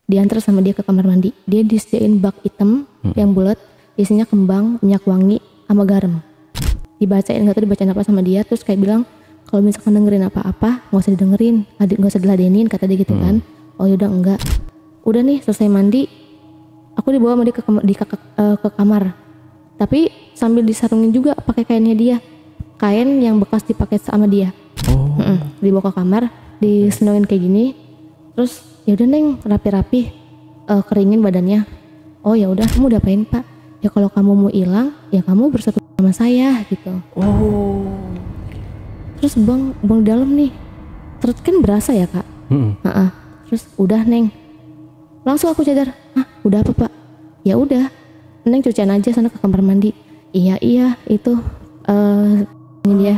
diantar sama dia ke kamar mandi. Dia disediain bak hitam yang bulat, isinya kembang, minyak wangi, sama garam. Dibacain, nggak tahu dibacain apa sama dia, terus kayak bilang kalau misalkan dengerin apa-apa nggak usah didengerin, nggak usah diladenin, kata dia gitu kan. Oh yaudah enggak. Udah nih selesai mandi, aku dibawa sama dia ke kamar. Tapi sambil disarungin juga pakai kainnya dia, kain yang bekas dipakai sama dia. Dibawa ke kamar, disenongin kayak gini, terus ya udah Neng rapi-rapi, keringin badannya. Oh ya udah, kamu udah apain Pak? Ya kalau kamu mau hilang, ya kamu bersatu sama saya gitu. Terus bang dalam nih, terus kan berasa ya Kak. Terus udah Neng, langsung aku cadar. Udah apa Pak? Ya udah, Neng cucian aja sana ke kamar mandi. Iya itu ini dia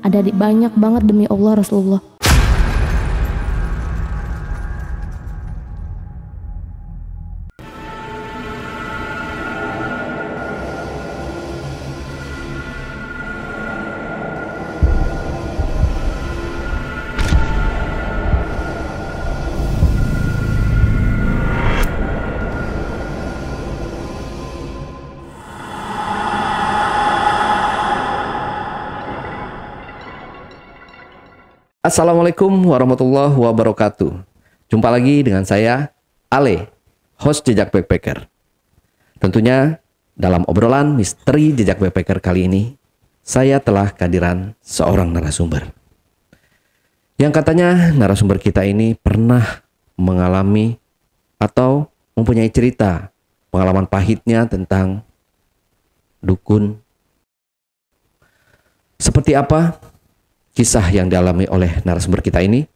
ada banyak banget demi Allah Rasulullah. Assalamualaikum warahmatullahi wabarakatuh. Jumpa lagi dengan saya, Ale, host Jejak Backpacker. Tentunya dalam obrolan misteri Jejak Backpacker kali ini, saya telah kehadiran seorang narasumber. Yang katanya narasumber kita ini pernah mengalami atau mempunyai cerita pengalaman pahitnya tentang dukun. Seperti apa kisah yang dialami oleh narasumber kita ini?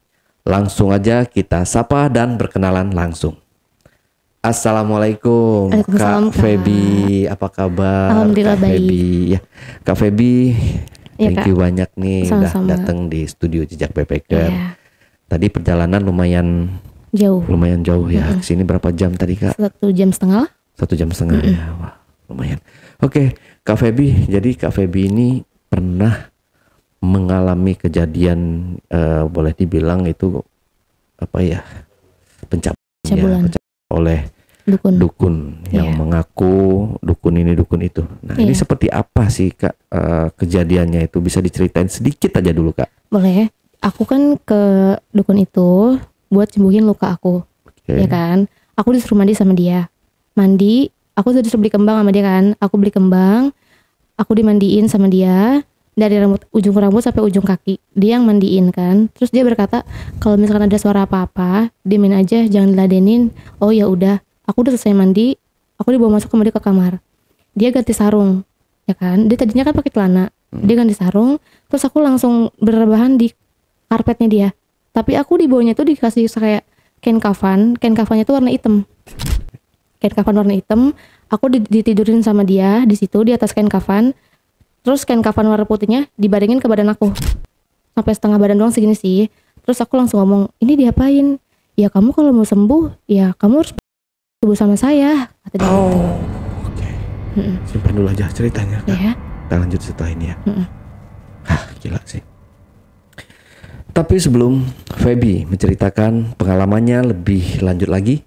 Langsung aja kita sapa dan berkenalan langsung. Assalamualaikum Kak Feby, apa kabar? Alhamdulillah Kak baik. Feby. Ya, Kak Feby, thank you banyak nih Sama-sama. udah datang di studio Jejak Backpacker. Iya. Tadi perjalanan lumayan jauh ya. Kesini berapa jam tadi Kak? 1,5 jam lah. 1,5 jam ya. Wah, lumayan. Oke, Kak Feby. Jadi Kak Feby ini pernah mengalami kejadian boleh dibilang itu apa ya, pencabulan oleh dukun yang mengaku dukun ini dukun itu. Nah ini seperti apa sih Kak kejadiannya itu, bisa diceritain sedikit aja dulu Kak? Boleh. Aku kan ke dukun itu buat sembuhin luka aku, ya kan. Aku disuruh mandi sama dia. Mandi, aku sudah disuruh beli kembang sama dia kan. Aku beli kembang, aku dimandiin sama dia. Dari ujung rambut sampai ujung kaki, dia yang mandiin kan. Terus dia berkata kalau misalkan ada suara apa-apa, diemin aja, jangan diladenin. Oh ya udah, aku udah selesai mandi, aku dibawa masuk ke kamar. Dia ganti sarung, ya kan. Dia tadinya kan pakai celana, dia ganti sarung. Terus aku langsung berrebahan di karpetnya dia. Tapi aku di bawahnya tuh dikasih kayak kain kafannya tuh warna hitam. Kain kafan warna hitam. Aku ditidurin sama dia di situ di atas kain kafan. Terus kain kafan warna putihnya dibaringin ke badan aku. Sampai setengah badan doang segini sih. Terus aku langsung ngomong, ini diapain? Ya kamu kalau mau sembuh, ya kamu harus sembuh sama saya, kata dia. Oke. Simpan dulu aja ceritanya Kak. Ya. Kita lanjut setelah ini ya. Gila sih. Tapi sebelum Feby menceritakan pengalamannya lebih lanjut lagi,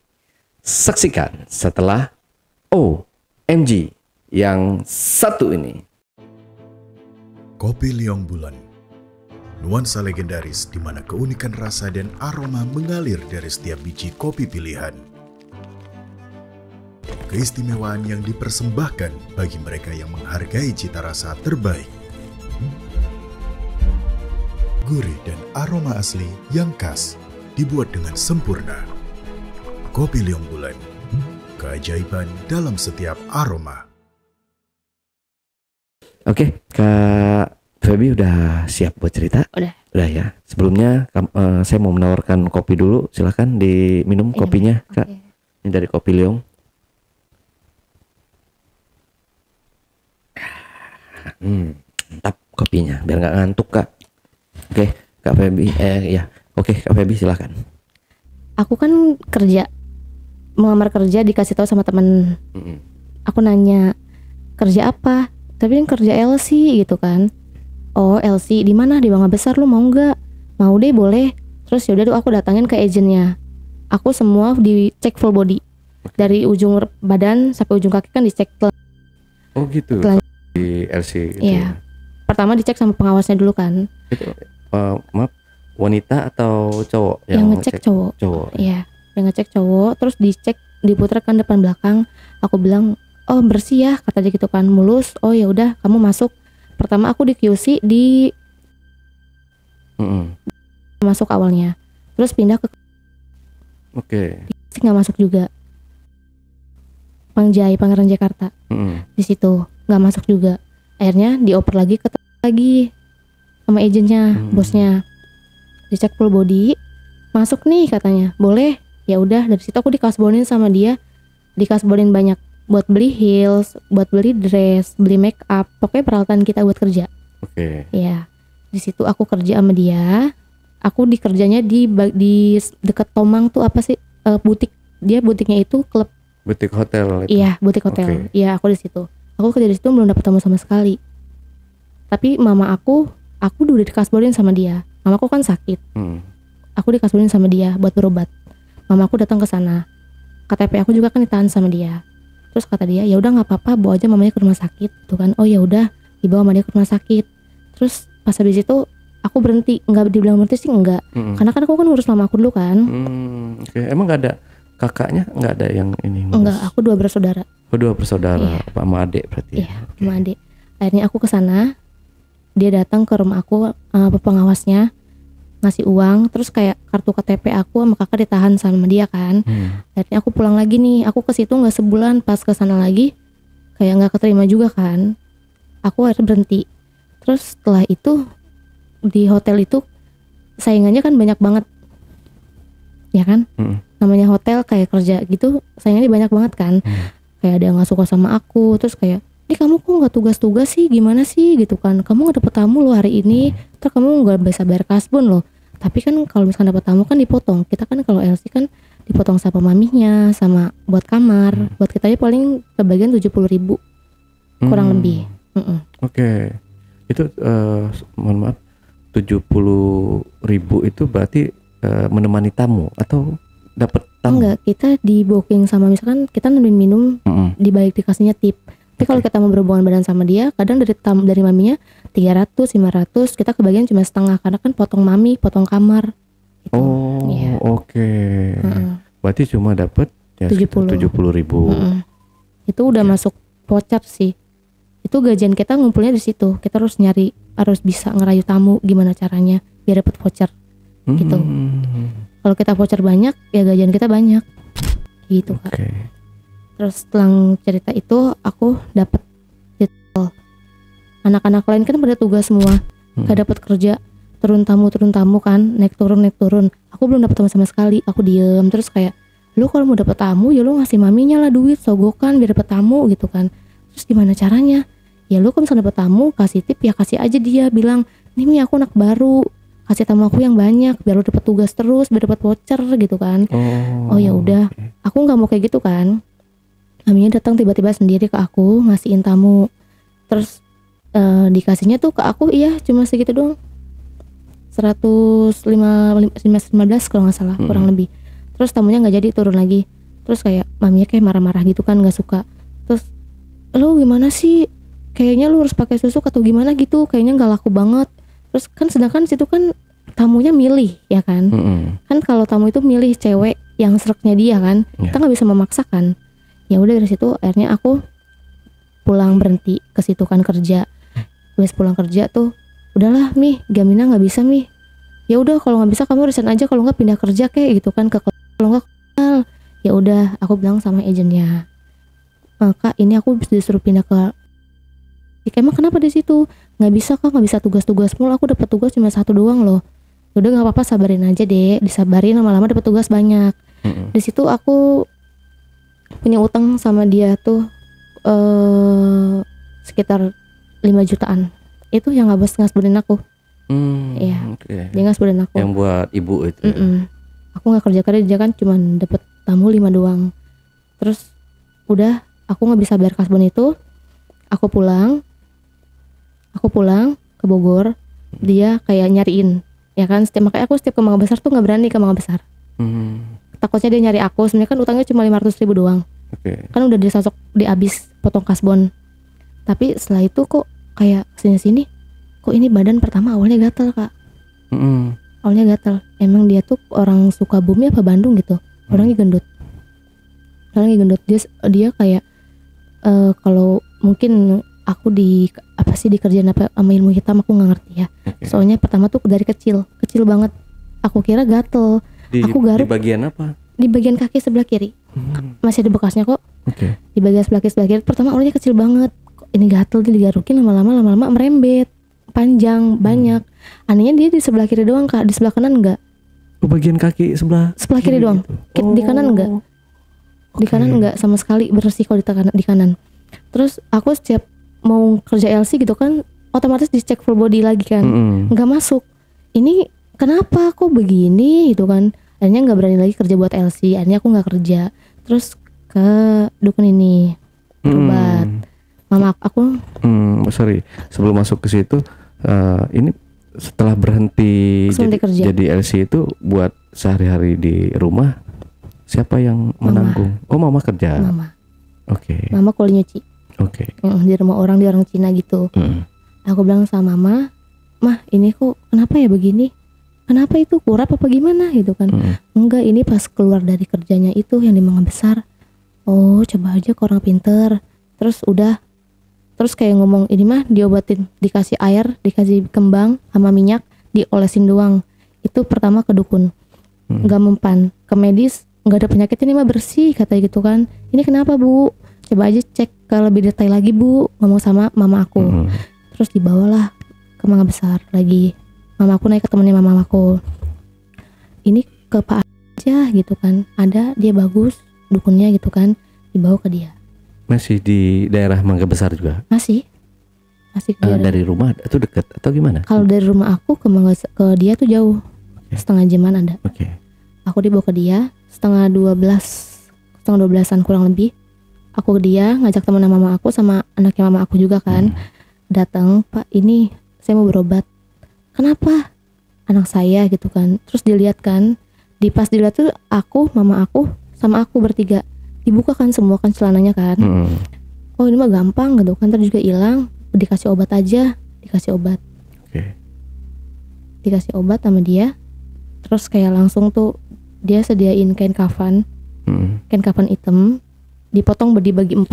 saksikan setelah OMG yang satu ini. Kopi Liong Bulan, nuansa legendaris di mana keunikan rasa dan aroma mengalir dari setiap biji kopi pilihan. Keistimewaan yang dipersembahkan bagi mereka yang menghargai cita rasa terbaik. Gurih dan aroma asli yang khas dibuat dengan sempurna. Kopi Liong Bulan, keajaiban dalam setiap aroma. Oke, Kak Feby udah siap buat cerita? Udah ya. Sebelumnya saya mau menawarkan kopi dulu. Silakan diminum kopinya, Kak. Ini dari Kopi Liong. Mantap kopinya, biar nggak ngantuk Kak. Oke, Kak Feby. Oke, Kak Feby silakan. Aku kan melamar kerja dikasih tahu sama temen. Aku nanya kerja apa? Tapi yang kerja LC gitu kan. Oh LC di mana? Di Bangga Besar, lu mau nggak? Mau deh boleh. Terus yaudah tuh aku datangin ke agentnya. aku semua dicek full body. Dari ujung badan sampai ujung kaki kan dicek. Oh gitu. Di LC gitu. Iya. Pertama dicek sama pengawasnya dulu kan. Itu maaf, wanita atau cowok yang ngecek? Cowok. Iya, yang ngecek cowok. Terus dicek, diputarkan depan belakang. Aku bilang, oh bersih ya, kata dia gitu kan, mulus. Oh ya udah, kamu masuk. Pertama aku di QC di masuk awalnya. Terus pindah ke nggak masuk juga. Pangeran Jakarta. Di situ nggak masuk juga. Akhirnya dioper lagi sama agennya, bosnya. Dicek full body, masuk nih katanya, boleh. Ya udah, dari situ aku dikasbonin sama dia, dikasbonin banyak buat beli heels, buat beli dress, beli make up, pokoknya peralatan kita buat kerja. Ya, di situ aku kerja sama dia. Aku dikerjanya di dekat Tomang tuh apa sih, butik. Dia butiknya itu klub. Butik hotel. Iya, butik hotel. Iya, aku di situ. Aku kerja di situ belum dapat tamu sama sekali. Tapi mama aku udah dikasbonin sama dia. Mamaku kan sakit. Aku dikasbonin sama dia buat berobat. Mamaku datang ke sana. KTP aku juga kan ditahan sama dia. Terus kata dia, ya udah nggak apa-apa, bawa aja mamanya ke rumah sakit, tuh kan. Oh ya udah, dibawa sama dia ke rumah sakit. Terus pas habis itu aku berhenti, nggak dibilang berhenti sih enggak. Karena kan aku kan ngurus mama aku dulu kan. Emang nggak ada kakaknya, nggak ada yang ini? Enggak, aku 2 bersaudara. Oh 2 bersaudara, sama adik berarti. Iya, sama adik. Akhirnya aku ke sana. Dia datang ke rumah aku, pengawasnya ngasih uang, terus kayak kartu KTP aku sama kakak ditahan sama dia kan. Akhirnya aku pulang lagi nih. Aku ke situ nggak sebulan, pas ke sana lagi kayak nggak keterima juga kan. Aku akhirnya berhenti. Terus setelah itu di hotel itu saingannya kan banyak banget, ya kan? Namanya hotel kayak kerja gitu, saingannya banyak banget kan. Kayak ada yang nggak suka sama aku, terus kayak, kamu kok nggak tugas-tugas sih, gimana sih gitu kan, kamu nggak dapet tamu loh hari ini, terus kamu nggak bisa bayar kasbon loh. Tapi kan kalau misalkan dapet tamu kan dipotong, kita kan kalau LC kan dipotong sama mamihnya, sama buat kamar, buat kita aja paling kebagian 70.000 kurang lebih. Itu mohon maaf, 70.000 itu berarti menemani tamu atau dapat tamu? Enggak, kita di booking sama misalkan kita nemuin minum, di balik dikasihnya tip. Tapi kalau kita mau berhubungan badan sama dia, kadang dari maminya 300, 500, kita kebagian cuma setengah karena kan potong mami, potong kamar. Gitu. Berarti cuma dapat ya 70.000. Itu udah masuk voucher sih. Itu gajian kita ngumpulnya di situ. Kita harus harus bisa ngerayu tamu gimana caranya biar dapat voucher. Gitu. Kalau kita voucher banyak, ya gajian kita banyak. Gitu Kak. Terus setelah cerita itu aku dapat detail. Anak-anak lain kan pada tugas semua, gak dapat kerja, turun tamu kan, naik turun. Aku belum dapat tamu sama sekali. Aku diem terus kayak, lu kalau mau dapat tamu ya lu ngasih maminya lah duit, sogokan biar dapat tamu gitu kan. Terus gimana caranya? Ya lu kalau misalnya dapat tamu kasih tip ya kasih aja dia, bilang nih Mi aku anak baru, kasih tamu aku yang banyak biar lu dapat tugas terus, biar dapat voucher gitu kan. Oh ya udah, aku nggak mau kayak gitu kan. Maminya datang tiba-tiba sendiri ke aku ngasihin tamu. Terus dikasihnya tuh ke aku cuma segitu doang, 115 kalau nggak salah, kurang lebih. Terus tamunya nggak jadi, turun lagi. Terus kayak maminya kayak marah-marah gitu kan, nggak suka. Terus lu gimana sih, kayaknya lu harus pakai susu atau gimana gitu, kayaknya nggak laku banget. Terus kan sedangkan situ kan tamunya milih ya kan. Kan kalau tamu itu milih cewek yang sereknya dia kan, kita nggak bisa memaksakan. Ya udah dari situ akhirnya aku pulang, berhenti ke situ kan kerja. Habis pulang kerja tuh, udahlah Mi, Gamina nggak bisa Mi. Ya udah kalau nggak bisa kamu resign aja, kalau nggak pindah kerja kayak gitu kan, kalau nggak ya udah aku bilang sama agennya, Kak ini aku disuruh pindah ke, emang kenapa di situ? Nggak bisa Kak, nggak bisa tugas-tugas mulu, aku dapat tugas cuma 1 doang loh. Udah nggak apa-apa, sabarin aja deh, disabarin, lama-lama dapat tugas banyak. Di situ aku punya utang sama dia tuh sekitar 5 jutaan. Itu yang ngasbonin aku. Dia ngasbonin aku. Yang buat ibu itu. Aku nggak kerja kan cuma dapet tamu 5 doang. Terus udah aku nggak bisa bayar kasbon itu. Aku pulang ke Bogor. Dia kayak nyariin, ya kan. Makanya aku setiap ke Mangga Besar tuh nggak berani ke Mangga Besar. takutnya dia nyari aku. Sebenarnya kan utangnya cuma 500.000 doang. Kan udah dihabis potong kasbon. Tapi setelah itu kok kayak sini-sini, kok ini badan pertama awalnya gatel Kak. Awalnya gatel. Emang dia tuh orang Sukabumi apa Bandung gitu. Orangnya gendut. Dia kayak kalau mungkin aku dikerjain apa sama ilmu hitam aku nggak ngerti ya. Soalnya pertama tuh dari kecil banget. Aku kira gatel. Aku garuk. Di bagian apa? Di bagian kaki sebelah kiri. Masih ada bekasnya kok. Di bagian sebelah kiri. Pertama awalnya kecil banget. Kok ini gatel, dia digarukin lama-lama merembet. Panjang, banyak. Anehnya dia di sebelah kiri doang Kak. Di sebelah kanan enggak. Bagian kaki sebelah kiri doang. Gitu. Di kanan enggak. Di kanan enggak sama sekali bersih kalau di kanan. Terus aku setiap mau kerja LC gitu kan otomatis dicek full body lagi kan. Enggak masuk. Ini kenapa kok begini gitu kan. Akhirnya enggak berani lagi kerja buat LC. Akhirnya aku enggak kerja. Terus ke dukun ini berobat. Mama aku sorry, sebelum masuk ke situ ini setelah berhenti jadi LC itu buat sehari-hari di rumah siapa yang menanggung? Oh mama kerja. Mama. Mama kuliah nyuci. Di rumah orang, di orang Cina gitu. Aku bilang sama mama, mah ini kok kenapa ya begini? Kenapa itu kurap apa gimana gitu kan? Enggak, ini pas keluar dari kerjanya itu yang di Mangga Besar. Oh coba aja ke orang pinter. Terus kayak ngomong ini mah diobatin, dikasih air, dikasih kembang sama minyak, diolesin doang. Itu pertama ke dukun, nggak mempan. Ke medis nggak ada penyakit, ini mah bersih katanya gitu kan. Ini kenapa Bu? Coba aja cek ke lebih detail lagi Bu. Ngomong sama mama aku. Terus dibawalah ke Mangga Besar lagi. Mama aku naik ke temennya mama aku. Ini ke Pak aja gitu kan. Ada dia bagus dukunnya gitu kan. Dibawa ke dia. Masih di daerah Mangga Besar juga? Masih dari rumah itu dekat atau gimana? Kalau dari rumah aku ke dia tuh jauh. Setengah jaman ada. Aku dibawa ke dia setengah 12-an kurang lebih. Aku ke dia ngajak teman mama aku sama anaknya mama aku juga kan. Datang, Pak ini saya mau berobat. Kenapa? Anak saya gitu kan. Terus dilihat kan, pas dilihat tuh aku, mama aku sama aku bertiga. Dibuka kan semua kan celananya kan. Oh ini mah gampang gitu kan, terus juga hilang, dikasih obat aja, dikasih obat sama dia. Terus kayak langsung tuh dia sediain kain kafan hitam, dipotong dibagi 4,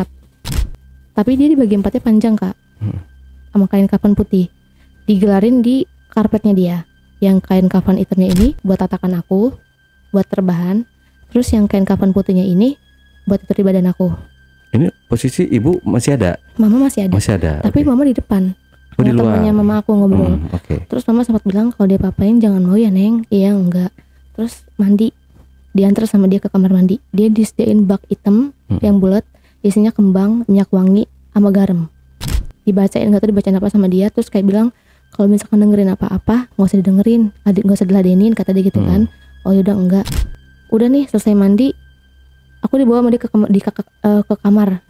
tapi dia dibagi 4-nya panjang Kak, sama kain kafan putih, digelarin di karpetnya dia. Yang kain kafan hitamnya ini buat tatakan aku, buat terbahan. Terus yang kain kafan putihnya ini buat itu di badan aku. Ini posisi ibu masih ada? Mama masih ada. Tapi mama di depan. Di luar. Temannya mama aku ngobrol. Terus mama sempat bilang kalau dia papain jangan mau ya Neng. Iya enggak. Terus mandi. Diantar sama dia ke kamar mandi. Dia disediain bak hitam yang bulat, isinya kembang, minyak wangi, sama garam. Dibacain, nggak tahu dibacain apa sama dia. Terus kayak bilang kalau misalkan dengerin apa-apa nggak usah didengerin, nggak usah diladenin kata dia gitu kan. Oh yaudah enggak. Udah nih selesai mandi. Aku dibawa sama dia ke kamar,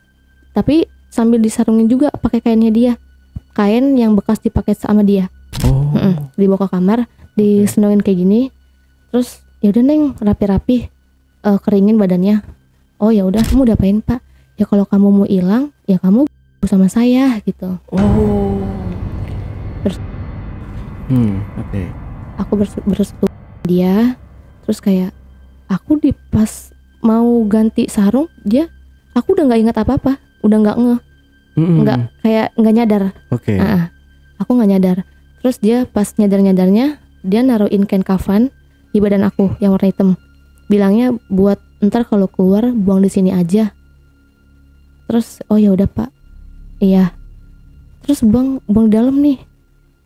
tapi sambil disarungin juga pakai kainnya dia, kain yang bekas dipakai sama dia. Dibawa ke kamar, disenongin kayak gini, terus ya udah Neng rapi-rapi, keringin badannya. Oh ya udah, kamu udah apain Pak? Ya kalau kamu mau hilang, ya kamu sama saya gitu. Aku bersetuju dia, terus kayak aku pas mau ganti sarung aku udah nggak ingat apa-apa, udah nggak nggak kayak nggak nyadar. Aku nggak nyadar. Terus dia pas nyadarnya dia naruhin kain kafan di badan aku yang warna hitam, bilangnya buat ntar kalau keluar buang di sini aja. Terus oh ya udah Pak, iya. Terus buang di dalam nih,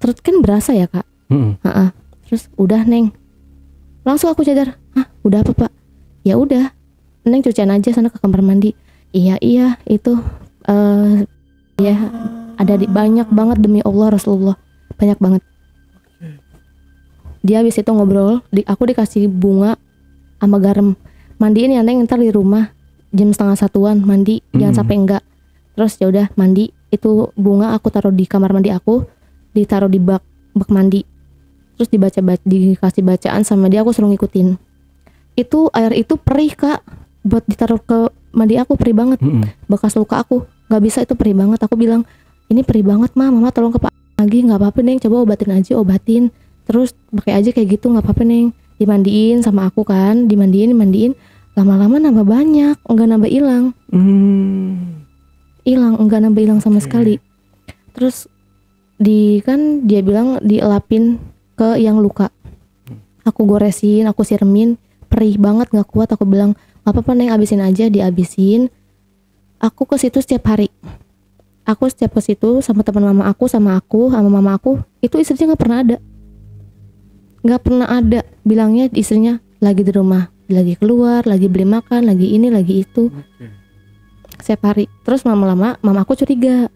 terus kan berasa ya Kak. Terus udah Neng, langsung aku sadar. Udah apa Pak? Ya udah Neng cucian aja sana ke kamar mandi. Iya itu ya ada banyak banget demi Allah Rasulullah, banyak banget. Dia habis itu ngobrol, aku dikasih bunga sama garam. Mandiin ya Neng ntar di rumah jam 12:30 mandi, jangan sampai enggak. Terus ya udah mandi, itu bunga aku taruh di kamar mandi aku, ditaruh di bak mandi. Terus dikasih bacaan sama dia, aku suruh ngikutin. itu air itu perih Kak, buat ditaruh ke mandi aku perih banget. Bekas luka aku nggak bisa, itu perih banget. Aku bilang ini perih banget mama tolong ke Pak lagi. Nggak apa-apa Neng, coba obatin aja, obatin terus pakai aja kayak gitu, nggak apa-apa Neng. Dimandiin sama aku kan, dimandiin lama-lama nambah banyak, enggak nambah hilang. Hilang, enggak nambah hilang sama sekali. Terus dia bilang dielapin ke yang luka. Aku goresin, aku siremin, perih banget nggak kuat. Aku bilang nggak apa-apa Neng, abisin aja. Diabisin. Aku ke situ setiap hari. Aku setiap ke situ sama teman mama aku, sama mama aku. Itu istrinya nggak pernah ada. Bilangnya istrinya lagi di rumah, lagi keluar, lagi beli makan, lagi ini, lagi itu. Setiap hari. Terus lama-lama mama aku curiga,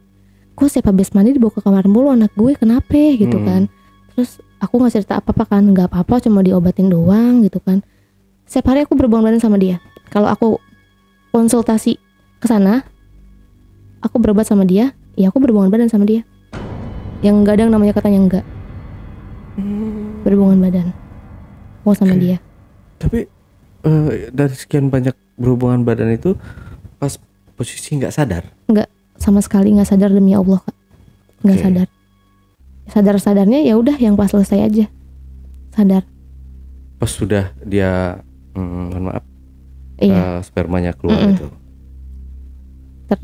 kok setiap habis mandi dibawa ke kamar mulu anak gue, kenapa gitu kan. Terus aku nggak cerita apa-apa kan, nggak apa-apa, cuma diobatin doang gitu kan. Setiap hari aku berhubungan badan sama dia. Kalau aku konsultasi ke sana, aku berobat sama dia, ya aku berhubungan badan sama dia. Yang nggak ada yang namanya katanya enggak. Berhubungan badan mau sama dia. Tapi dari sekian banyak berhubungan badan itu, pas posisi nggak sadar? Nggak, sama sekali nggak sadar, demi Allah Kak. Nggak sadar. Sadar-sadarnya ya udah yang pas selesai aja. Sadar. Pas sudah dia mohon maaf, spermanya keluar itu.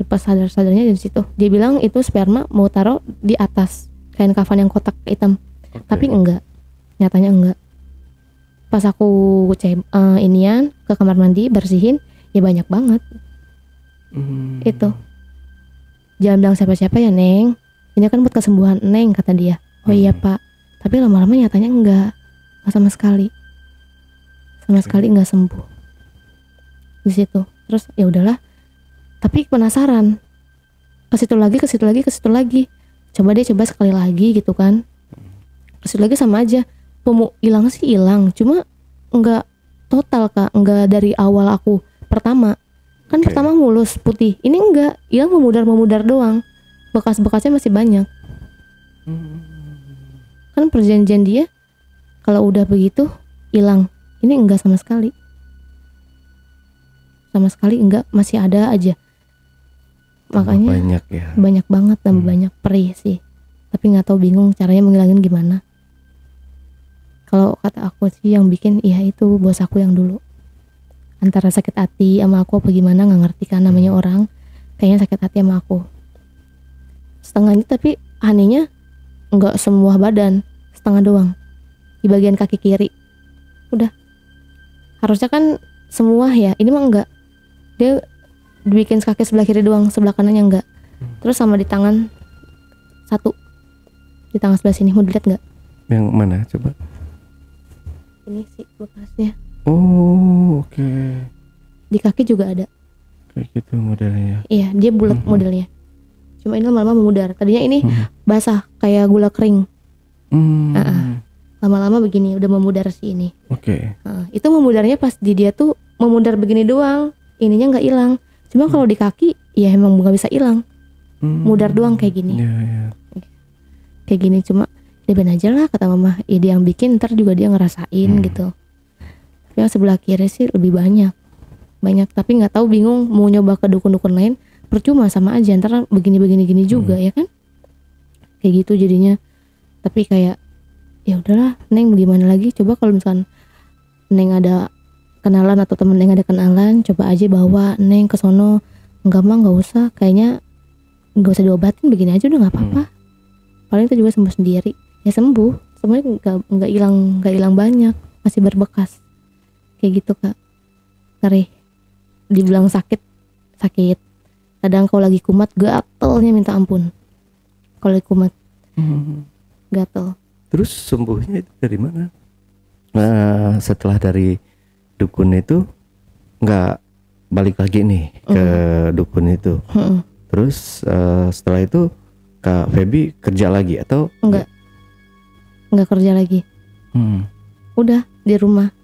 Pas sadar-sadarnya dari situ. Dia bilang itu sperma mau taruh di atas kain kafan yang kotak hitam. Tapi enggak. Nyatanya enggak. Pas aku inian ke kamar mandi bersihin, ya banyak banget. Itu. Jangan bilang siapa-siapa ya Neng. Ini kan buat kesembuhan Neng, kata dia. Oh iya Pak. Tapi lama-lama nyatanya enggak sama sekali. Sama sekali enggak sembuh. Di situ. Terus ya udahlah. Tapi penasaran. Ke situ lagi. Coba sekali lagi gitu kan. Ke situ lagi sama aja. Hilang sih hilang. Cuma enggak total Kak. Enggak dari awal aku pertama. Kan pertama mulus putih. Ini enggak. Hilang memudar doang. Bekas-bekasnya masih banyak. Kan perjanjian dia kalau udah begitu hilang. Ini enggak sama sekali. Sama sekali enggak, masih ada aja. Makanya banyak ya. Banyak banget, tambah banyak, perih sih. Tapi nggak tahu, bingung caranya menghilangin gimana. Kalau kata aku sih yang bikin ya itu bos aku yang dulu. Antara sakit hati sama aku apa gimana nggak ngerti kan, namanya orang. Kayaknya sakit hati sama aku. Setengahnya, tapi anehnya nggak semua badan, setengah doang. Di bagian kaki kiri. Udah. Harusnya kan semua ya, ini mah enggak. Dia dibikin kaki sebelah kiri doang, sebelah kanannya enggak. Terus sama di tangan satu. Di tangan sebelah sini, mau dilihat enggak? Yang mana coba? Ini sih bekasnya. Oh, oke. Di kaki juga ada. Kayak gitu modelnya. Iya, dia bulat modelnya. Cuma ini lama-lama memudar. Tadinya ini basah kayak gula kering. Lama-lama begini udah memudar sih ini. Itu memudarnya pas di dia tuh memudar begini doang. Ininya nggak hilang. Cuma kalau di kaki ya emang nggak bisa hilang. Mudar doang kayak gini. Kayak gini, cuma dia aja lah kata mama. Ya dia yang bikin, ntar juga dia ngerasain gitu. Tapi yang sebelah kiri sih lebih banyak. Tapi nggak tahu, bingung mau nyoba ke dukun-dukun lain. Percuma, sama aja, ntar begini juga ya kan. Kayak gitu jadinya. Tapi kayak ya udahlah Neng, bagaimana lagi, coba kalau misalkan Neng ada kenalan atau temen Neng ada kenalan, coba aja bawa Neng ke sono. Enggak mah nggak usah, kayaknya nggak usah diobatin, begini aja udah nggak apa-apa. Paling itu juga sembuh sendiri. Ya sembuh, semuanya nggak hilang banyak, masih berbekas kayak gitu Kak. Ngeri, dibilang sakit. Kadang kalau lagi kumat gatelnya minta ampun. Kalau lagi kumat gatel. Terus sembuhnya itu dari mana? Setelah dari dukun itu nggak balik lagi nih ke dukun itu. Terus setelah itu Kak Feby kerja lagi atau enggak kerja lagi. Udah di rumah.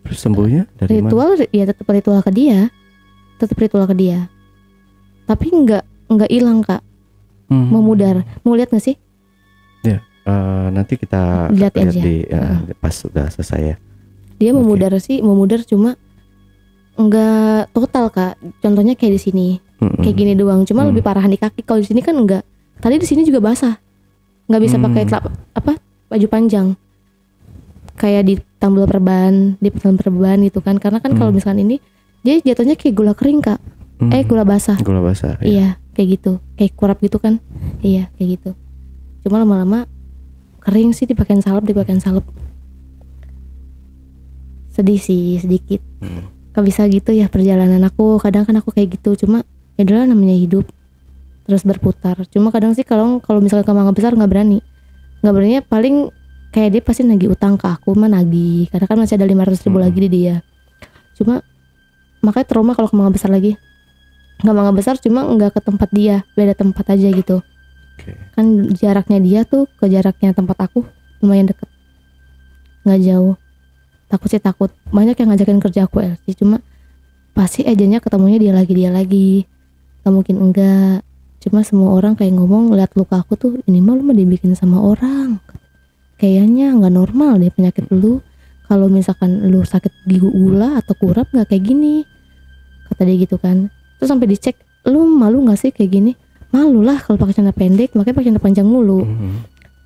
Terus sembuhnya dari ritual mana? Ya tetap ritual ke dia. Tapi enggak hilang Kak. Memudar. Mau lihat nggak sih? Ya, nanti kita lihat aja di pas sudah selesai ya. Dia memudar sih, memudar cuma enggak total Kak. Contohnya kayak di sini. Kayak gini doang, cuma lebih parahan di kaki. Kalau di sini kan enggak. Tadi di sini juga basah. Enggak bisa pakai baju panjang. Kayak di tambal perban, gitu kan. Karena kan kalau misalkan ini dia jatuhnya kayak gula kering Kak. Gula basah. Gula basah. Iya, kayak gitu. Kayak kurap gitu kan. Iya, kayak gitu. Cuma lama-lama kering sih dipakein salep. Sedih sih sedikit. Gak bisa gitu ya perjalanan aku. Kadang kan aku kayak gitu. Cuma ya adalah namanya hidup. Terus berputar. Cuma kadang sih kalau misalnya Mangga Besar nggak berani paling kayak dia pasti nagih utang ke aku mah nagih. Karena kan masih ada 500.000 lagi di dia. Cuma makanya trauma kalau ke Mangga Besar lagi. Nggak Mangga Besar cuma nggak ke tempat dia, beda tempat aja gitu. Kan jaraknya dia tuh ke jaraknya tempat aku lumayan deket, nggak jauh. Takut banyak yang ngajakin kerja aku LC, cuma pasti ajannya ketemunya dia lagi. Gak mungkin enggak. Cuma semua orang kayak ngomong lihat luka aku tuh, ini mah lu mah dibikin sama orang. Kayaknya nggak normal deh penyakit lu. Kalau misalkan lu sakit gula atau kurap nggak kayak gini, kata dia gitu kan. Terus sampai dicek, lu malu nggak sih kayak gini? Malu lah kalau pakai celana pendek, makanya pakai celana panjang mulu.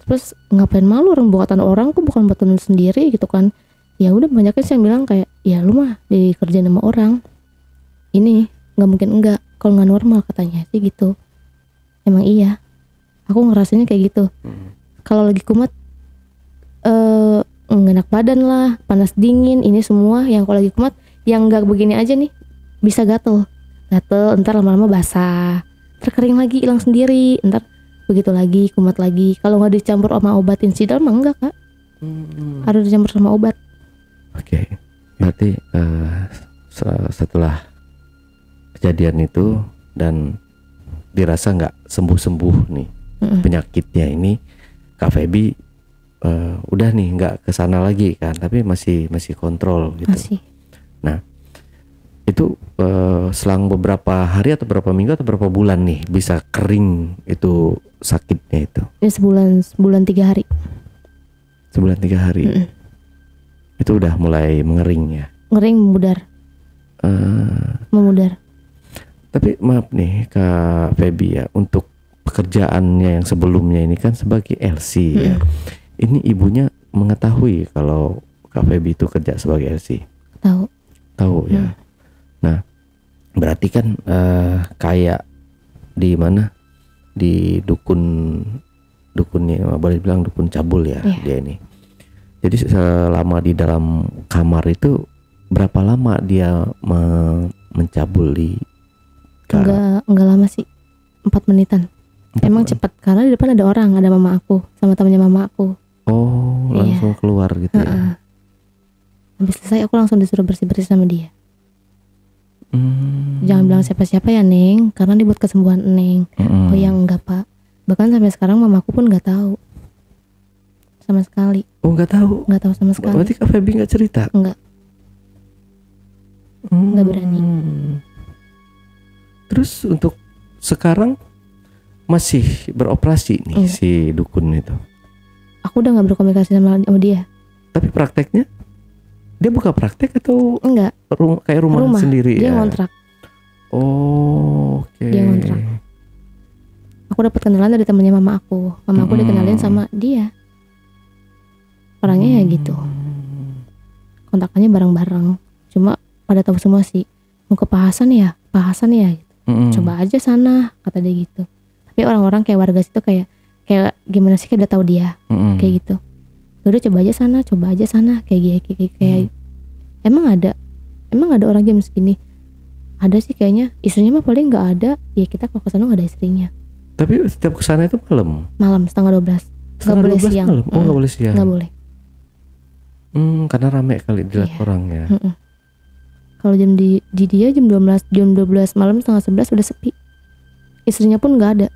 Terus ngapain malu, orang buatan orang kok bukan buatan sendiri gitu kan. Ya udah banyak sih yang bilang kayak ya lu mah dikerjain sama orang. Ini nggak mungkin enggak, kalau nggak normal katanya sih gitu. Emang iya, aku ngerasainnya kayak gitu. Kalau lagi kumat nggak enak badan lah, panas dingin, ini semua yang kalau lagi kumat yang nggak begini aja nih bisa gatel, ntar lama-lama basah, terkering lagi hilang sendiri, ntar begitu lagi kumat lagi. Kalau nggak dicampur sama obat insidal mah enggak Kak, harus dicampur sama obat. Oke. Berarti setelah kejadian itu dan dirasa nggak sembuh nih penyakitnya ini, Kak Feby udah nih nggak kesana lagi kan, tapi masih kontrol gitu. Masih. Nah itu selang beberapa hari atau beberapa minggu atau beberapa bulan nih bisa kering itu sakitnya itu? Ya sebulan 3 hari. Sebulan 3 hari. Itu udah mulai mengering ya? Ngering, memudar. Tapi maaf nih Kak Feby ya, untuk pekerjaannya yang sebelumnya ini kan sebagai LC ya. Ini ibunya mengetahui kalau Kak Feby itu kerja sebagai LC? Tahu ya. Nah, berarti kan kayak di mana? Di dukunnya boleh bilang dukun cabul ya dia ini. Jadi selama di dalam kamar itu berapa lama dia mencabul di Enggak lama sih, 4 menitan. Emang cepat karena di depan ada orang, ada mama aku sama temannya mama aku. Oh, langsung keluar gitu ya. Habis selesai aku langsung disuruh bersih-bersih sama dia. Jangan bilang siapa-siapa ya Neng, karena dibuat kesembuhan Neng. Oh ya enggak Pak. Bahkan sampai sekarang mamaku pun nggak tahu sama sekali. Oh nggak tahu? Nggak tahu sama sekali. Berarti Kak Feby nggak cerita? Nggak berani. Terus untuk sekarang masih beroperasi nih si dukun itu? Aku udah nggak berkomunikasi sama dia. Tapi prakteknya? Dia buka praktek atau enggak? Kayak rumah sendiri dia ya? Dia ngontrak. Oh, oke. Dia ngontrak. Aku dapat kenalan dari temannya mama aku. Mama aku dikenalin sama dia. Orangnya ya gitu. Kontakannya bareng-bareng. Cuma pada tahu semua sih. Mau ke Pak Hasan ya gitu. Coba aja sana, kata dia gitu. Tapi orang-orang kayak warga situ kayak gimana sih, kayak udah tahu dia. Kayak gitu. Udah coba aja sana kayak emang ada orang jam segini. Ada sih kayaknya. Istrinya mah paling nggak ada. Ya kita kalau kesana nggak ada istrinya. Tapi setiap kesana itu malam 11:30. Nggak boleh siang. Malam. Oh nggak boleh siang. Nggak boleh. Karena rame kali dilihat orang ya. Kalau jam di dia jam 12 malam 10:30 udah sepi. Istrinya pun nggak ada.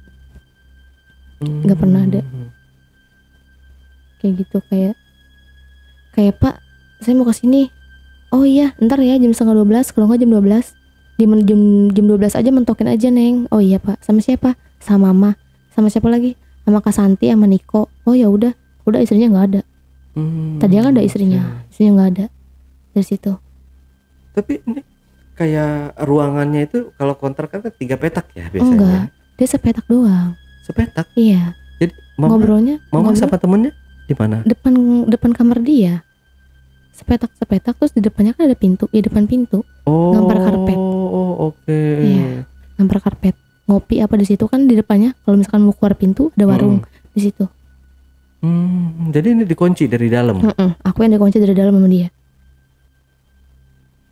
Nggak pernah ada. Kayak gitu, kayak Pak, saya mau kesini. Oh iya, ntar ya jam 11:30. Kalau nggak jam 12. Jam 12 aja mentokin aja Neng. Oh iya Pak, sama siapa? Sama Mama. Sama siapa lagi? Sama Kak Santi, sama Niko. Oh ya udah istrinya nggak ada. Tadi kan ada istrinya nggak ada. dari situ. Tapi ini kayak ruangannya itu kalau kontrakan kan 3 petak ya biasanya. Enggak, dia sepetak doang. Sepetak. Iya. Jadi mama Ngobrolnya sama temennya di mana? depan kamar dia. Sepetak terus di depannya kan ada pintu, di depan pintu. Oh. Ngampar karpet. Oh, oke. Iya. Ngampar karpet. Ngopi apa di situ kan di depannya. Kalau misalkan mau keluar pintu ada warung di situ. Jadi ini dikunci dari dalam. Aku yang dikunci dari dalam sama dia.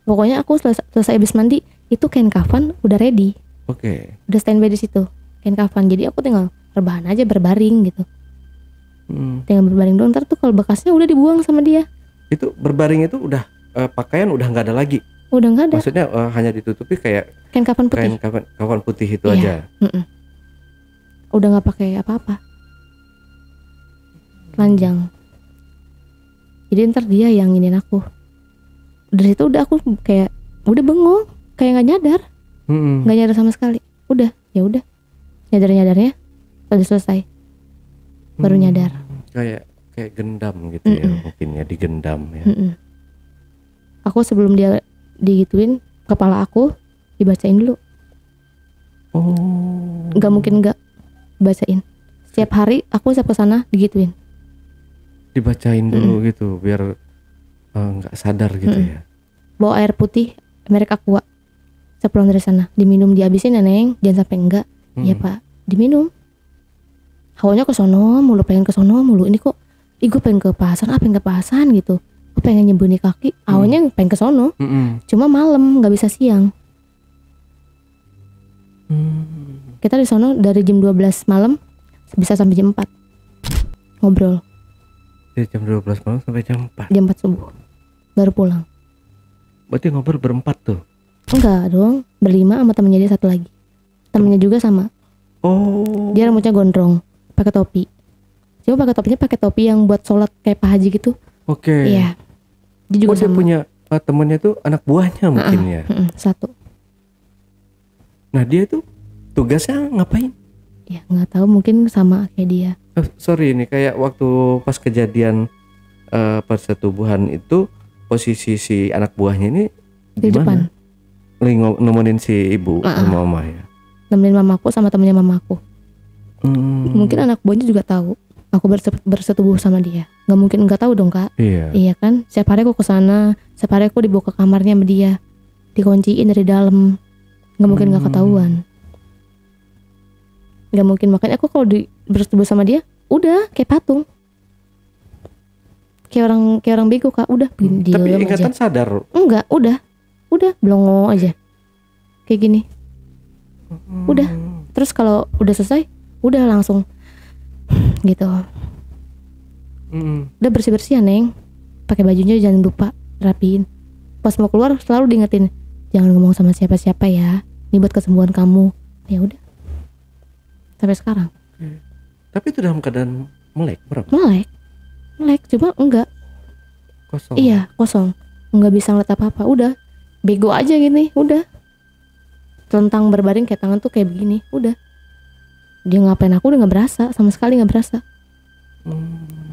Pokoknya aku selesai habis mandi itu kain kafan udah ready. Oke. Udah standby di situ. Kain kafan. Jadi aku tinggal rebahan aja berbaring gitu. Tinggal berbaring doang. Ntar tuh kalau bekasnya udah dibuang sama dia. Itu berbaring itu udah pakaian udah nggak ada lagi. Udah nggak ada. Maksudnya hanya ditutupi kayak kain kafan putih. Kafan putih itu iya. aja. Udah nggak pakai apa-apa. Telanjang. Jadi ntar dia yang nginin aku. Dari situ udah aku kayak udah bengong, kayak nggak nyadar, nggak nyadar sama sekali. Udah, ya udah, nyadarnya udah selesai, baru nyadar. Kayak gendam gitu ya, mungkin ya digendam ya. Aku sebelum dia digituin, kepala aku dibacain dulu. Oh. Nggak mungkin nggak bacain. Setiap hari aku setiap kesana digituin. Dibacain dulu gitu, biar nggak sadar gitu ya. Bawa air putih merek Aqua. Sepulang dari sana diminum, dihabisin ya Neng, jangan sampai enggak. Iya Pak, diminum. Hawanya ke sono mulu, pengen ke sono mulu. Ini kok gue pengen ke pasan gitu. Gue pengen nyembunyi kaki, awalnya pengen ke sono. Cuma malam, nggak bisa siang. Kita di sono dari jam 12 malam bisa sampai jam 4 ngobrol. Dari jam 12 malam sampai jam 4. Jam 4 subuh baru pulang. Berarti ngobrol berempat tuh? Enggak dong, berlima sama temennya dia satu lagi. Temennya juga sama. Oh. Dia rambutnya gondrong, pakai topi. Cuma pakai topi yang buat sholat kayak Pak Haji gitu. Oke. Iya. Dia juga dia sama. punya temennya tuh anak buahnya mungkin ya. Satu. Nah dia tuh tugasnya ngapain? Ya nggak tahu, mungkin sama kayak dia. Sorry ini kayak waktu pas kejadian persetubuhan itu posisi si anak buahnya ini di gimana? Depan. Nemenin si ibu sama mama ya. Nemenin mamaku sama temennya mamaku. Mungkin anak buahnya juga tahu aku bersetubuh sama dia. Nggak mungkin nggak tahu dong Kak. Iya kan. Setiap hari aku kesana, setiap hari aku dibawa ke kamarnya sama dia, dikunciin dari dalam. Nggak mungkin nggak ketahuan. Nggak mungkin, makanya aku kalau bersetubuh sama dia udah kayak patung, kayak orang bego Kak. Udah diam tapi ingatan aja. sadar? Enggak, udah blongo aja kayak gini. Udah, terus kalau udah selesai udah langsung gitu. Udah bersih ya Neng, pakai bajunya jangan lupa rapiin. Pas mau keluar selalu diingetin, jangan ngomong sama siapa-siapa ya, ini buat kesembuhan kamu. Ya udah, sampai sekarang. Tapi itu dalam keadaan melek berapa? Melek cuma enggak kosong. Iya kosong, nggak bisa ngeliat apa-apa. Udah bego aja gini, udah telentang berbaring kayak tangan tuh kayak begini. Udah, dia ngapain aku udah nggak berasa, sama sekali nggak berasa.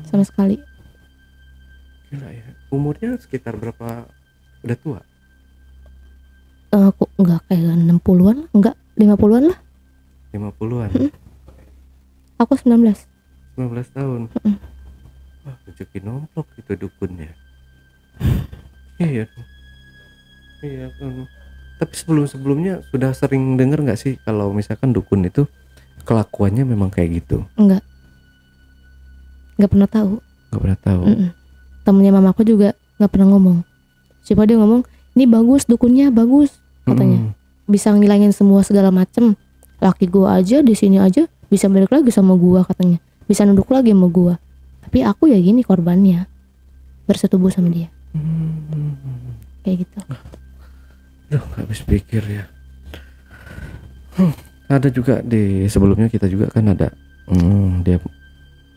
Sama sekali. Gila ya. Umurnya sekitar berapa? Udah tua? Aku enggak kayak 60-an, enggak 50-an lah. 50-an. Aku 19 tahun. Wah, rezeki nomplok itu dukunnya. Iya. Tapi sebelumnya sudah sering dengar nggak sih kalau misalkan dukun itu kelakuannya memang kayak gitu? Enggak pernah tahu. Temennya mamaku juga nggak pernah ngomong. Siapa dia ngomong, ini bagus dukunnya, bagus katanya. Bisa ngilangin semua segala macem. Laki gua aja di sini aja bisa balik lagi sama gua katanya. Bisa nunduk lagi sama gua. Tapi aku ya gini korbannya, bersetubuh sama dia. Kayak gitu. Duh, gak habis pikir ya. Ada juga di sebelumnya kita juga kan ada dia,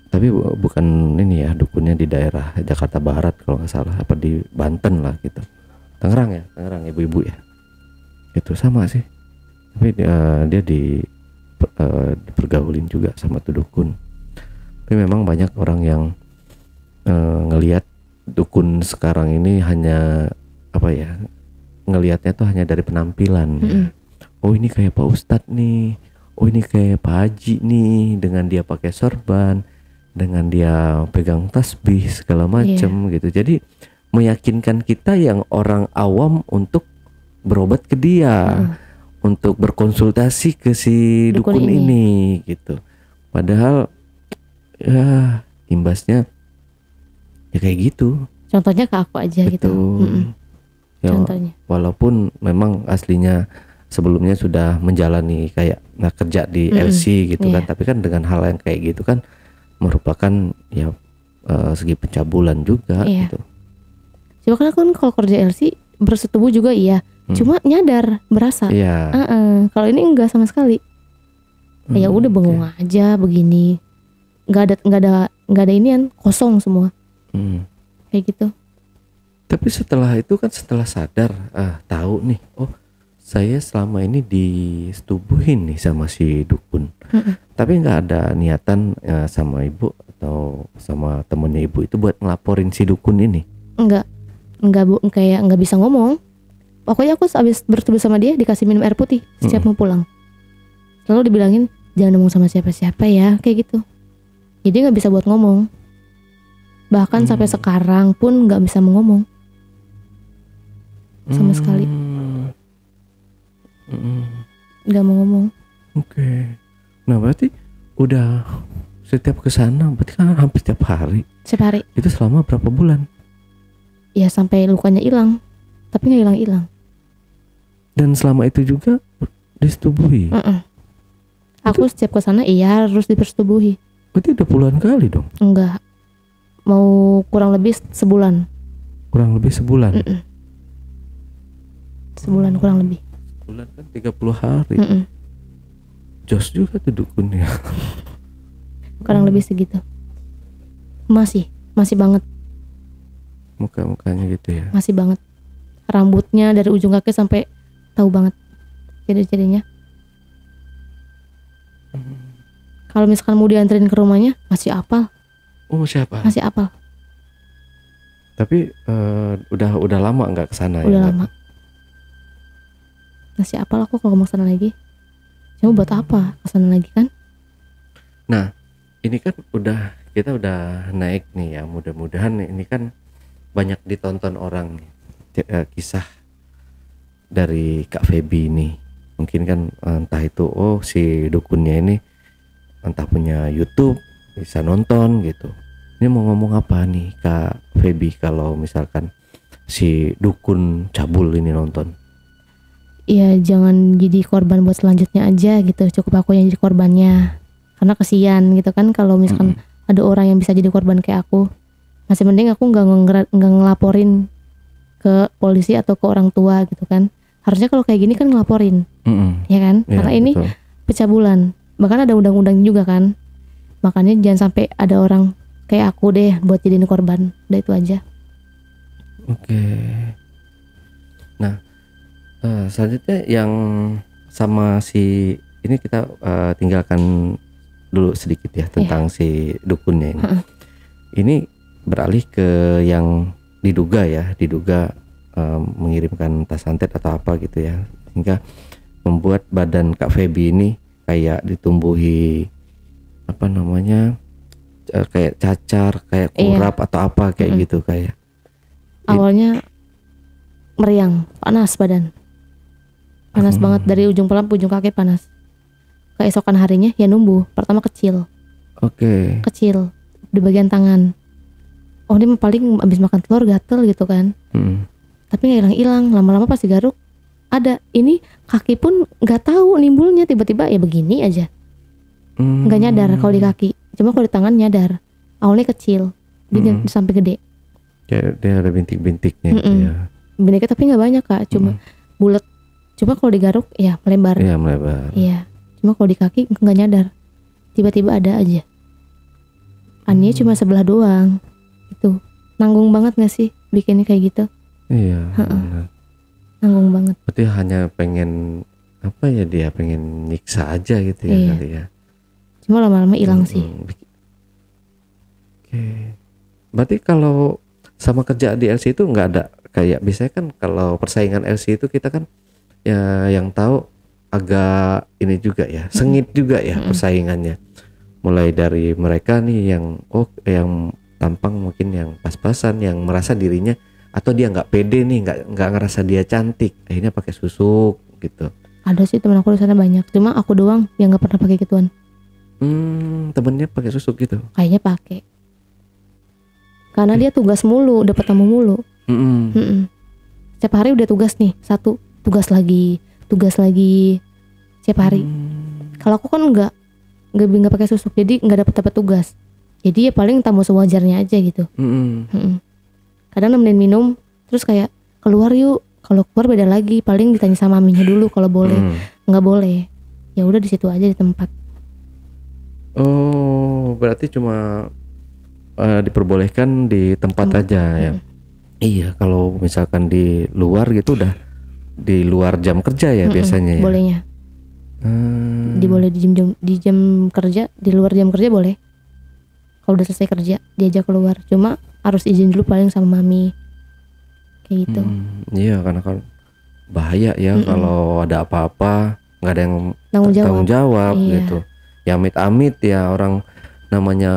tapi bukan ini ya, dukunnya di daerah Jakarta Barat kalau nggak salah, apa di Banten lah gitu. Tangerang ibu-ibu ya. Itu sama sih. Tapi dia dipergaulin juga sama tuh dukun. Tapi memang banyak orang yang ngelihat dukun sekarang ini hanya apa ya, ngelihatnya tuh hanya dari penampilan. Ya. Oh ini kayak Pak Ustadz nih, oh ini kayak Pak Haji nih, dengan dia pakai sorban, dengan dia pegang tasbih segala macam gitu. Jadi meyakinkan kita yang orang awam untuk berobat ke dia, untuk berkonsultasi ke si dukun ini gitu. Padahal ya imbasnya ya kayak gitu. Contohnya ke aku aja. Betul. Gitu. Ya, contohnya. Walaupun memang aslinya sebelumnya sudah menjalani kayak kerja di LC gitu kan, tapi kan dengan hal yang kayak gitu kan merupakan ya segi pencabulan juga gitu. Cuma kan aku kalau kerja LC bersetubuh juga cuma nyadar berasa. Kalau ini enggak sama sekali. Ya udah bengong aja begini, nggak ada inian, kosong semua. Kayak gitu. Tapi setelah itu kan, setelah sadar, tahu nih, oh saya selama ini disetubuhin nih sama si dukun. Tapi nggak ada niatan sama ibu atau sama temennya ibu itu buat ngelaporin si dukun ini. Enggak Bu, kayak nggak bisa ngomong. Pokoknya aku habis berteduh sama dia dikasih minum air putih setiap mau pulang. Lalu dibilangin jangan ngomong sama siapa-siapa ya, kayak gitu. Jadi nggak bisa buat ngomong. Bahkan sampai sekarang pun nggak bisa ngomong sama sekali. Nggak mau ngomong. Oke. Nah berarti udah setiap kesana berarti kan hampir setiap hari. Setiap hari. Itu selama berapa bulan? Ya sampai lukanya hilang. Tapi nggak hilang-hilang. Dan selama itu juga disetubuhi. Aku setiap kesana harus dipersetubuhi. Berarti udah puluhan kali dong? Enggak. Mau kurang lebih sebulan. Kurang lebih sebulan? Sebulan kurang lebih. Sebulan kan 30 hari. Jos juga tuh dukunnya. Kurang lebih segitu. Masih banget. Muka-mukanya gitu ya? Masih banget. Rambutnya dari ujung kaki sampai tahu banget ciri-cirinya. Kalau misalkan mau dianterin ke rumahnya masih apal. Oh siapa? Masih apal. Tapi udah lama nggak kesana ya? Udah lama. Masih apal aku kalau mau kesana lagi. Cuma buat apa kesana lagi kan? Nah ini kan kita udah naik nih ya. Mudah-mudahan ini kan banyak ditonton orang nih. Kisah dari Kak Feby ini. Mungkin kan entah itu si dukunnya ini entah punya YouTube bisa nonton gitu. Ini mau ngomong apa nih Kak Feby kalau misalkan si dukun cabul ini nonton? Iya jangan jadi korban buat selanjutnya aja gitu. Cukup aku yang jadi korbannya. Karena kasihan gitu kan kalau misalkan ada orang yang bisa jadi korban kayak aku. Masih mending aku nggak ngelaporin ke polisi atau ke orang tua gitu kan. Harusnya kalau kayak gini kan ngelaporin. Ya kan? Ya, karena ini betul. Pencabulan. Bahkan ada undang-undang juga kan. Makanya jangan sampai ada orang kayak aku deh buat jadiin korban. Udah itu aja. Oke. Nah, selanjutnya yang sama si ini kita tinggalkan dulu sedikit ya tentang si dukunnya ini. Ini beralih ke yang diduga mengirimkan tas santet atau apa gitu ya, sehingga membuat badan Kak Feby ini kayak ditumbuhi apa namanya kayak cacar, kayak kurap atau apa kayak gitu kayak. Awalnya meriang, panas badan. Panas banget dari ujung pelan ujung kaki panas. Keesokan harinya ya numbuh. Pertama kecil. Kecil di bagian tangan. Oh ini paling abis makan telur gatel gitu kan. Tapi nggak hilang-hilang. Lama-lama pas digaruk ada. Ini kaki pun nggak tahu nimbulnya tiba-tiba ya begini aja. Nggak nyadar kalau di kaki. Cuma kalau di tangan nyadar. Awalnya kecil, sampai gede. Kayak dia ada bintik-bintiknya gitu ya. Bintiknya tapi nggak banyak Kak, cuma bulat. Cuma kalau digaruk ya melebar. Iya melebar. Iya. Cuma kalau di kaki nggak nyadar. Tiba-tiba ada aja. Anehnya cuma sebelah doang. Itu nanggung banget nggak sih bikinnya kayak gitu? Iya. Benar. Nanggung banget. Berarti hanya pengen apa ya, dia pengen nyiksa aja gitu ya kali ya. Cuma lama-lama hilang sih. Oke. Berarti kalau sama kerja di LC itu nggak ada kayak biasanya kan kalau persaingan LC itu kita kan ya yang tahu agak ini juga ya, sengit juga ya persaingannya. Mulai dari mereka nih yang tampang mungkin yang pas-pasan, yang merasa dirinya atau dia nggak pede nih, nggak ngerasa dia cantik, akhirnya pakai susuk gitu. Ada sih teman aku di sana banyak, cuma aku doang yang nggak pernah pakai gituan. Temennya pakai susuk gitu? Kayaknya pakai. Karena dia tugas mulu, dapat tamu mulu. Setiap hari udah tugas nih, satu tugas lagi, setiap hari. Kalau aku kan nggak pakai susuk, jadi nggak dapat tugas. Jadi ya paling tamu sewajarnya aja gitu. Kadang nemenin minum, terus kayak keluar yuk. Kalau keluar beda lagi, paling ditanya sama maminya dulu kalau boleh, nggak boleh. Ya udah di situ aja di tempat. Oh, berarti cuma diperbolehkan di tempat aja ya. Iya, kalau misalkan di luar gitu udah di luar jam kerja ya biasanya ya. Bolehnya. Boleh di jam kerja, di luar jam kerja boleh. Kalau udah selesai kerja diajak keluar, cuma harus izin dulu paling sama mami. Kayak gitu. Iya, karena kan bahaya ya kalau ada apa-apa nggak ada yang tanggung jawab gitu. Ya amit-amit ya, orang namanya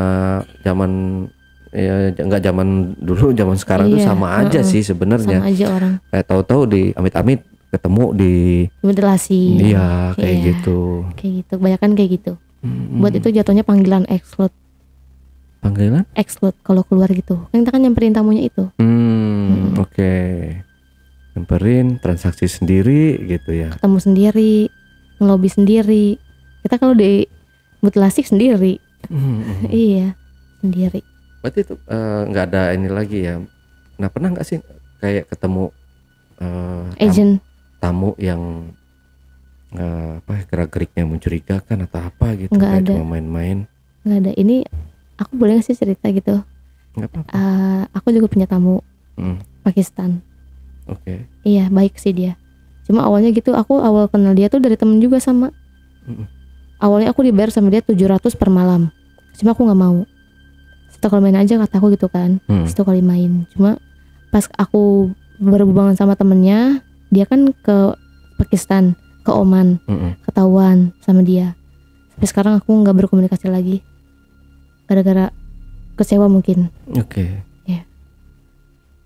zaman ya nggak zaman dulu, zaman sekarang tuh sama aja sih sebenarnya. Sama aja orang. Kayak tahu-tahu di amit-amit ketemu di mutilasi. Iya, kayak gitu. Kayak gitu, kebanyakan kayak gitu. Buat itu jatuhnya panggilan exclude. Panggilan? Exclude kalau keluar gitu. Kita kan nyamperin tamunya itu. Oke. Nyamperin, transaksi sendiri gitu ya. Ketemu sendiri, ngelobi sendiri. Kita kalau di mutilasi sendiri. Iya, sendiri. Berarti itu nggak ada ini lagi ya. Nah, pernah nggak sih kayak ketemu agent tamu yang gerak-geriknya mencurigakan atau apa gitu? Nggak kayak ada. Cuma main-main. Nggak ada. Ini aku boleh nggak sih cerita gitu? Nggak apa-apa. Aku juga punya tamu Pakistan. Oke. Iya, baik sih dia. Cuma awalnya gitu, aku awal kenal dia tuh dari temen juga sama. Awalnya aku dibayar sama dia 700 per malam. Cuma aku nggak mau. Satu kali main aja kata aku gitu kan. Satu kali main. Cuma pas aku berhubungan sama temennya, dia kan ke Pakistan, ke Oman, ketahuan sama dia. Sampai sekarang aku nggak berkomunikasi lagi. Gara-gara kecewa mungkin. Oke. Ya.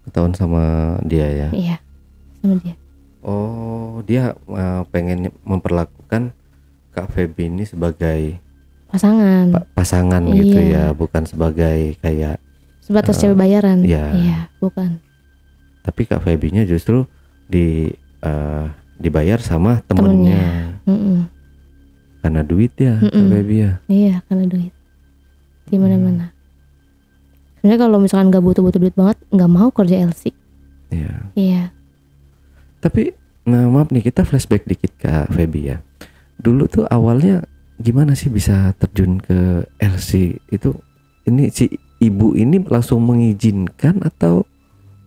Ketahuan sama dia ya. Iya, sama dia. Oh, dia pengen memperlakukan Kak Feby ini sebagai pasangan gitu ya, bukan sebagai kayak sebatas cewek bayaran. Iya, bukan. Tapi Kak Feby-nya justru dibayar sama temennya. Karena duit ya, Kak Feby ya. Iya, karena duit. Di mana-mana. Sebenarnya kalau misalkan nggak butuh duit banget, nggak mau kerja LC. Iya. Tapi, nah maaf nih, kita flashback dikit Kak Feby ya. Dulu tuh awalnya gimana sih bisa terjun ke LC itu? Ini si ibu ini langsung mengizinkan atau?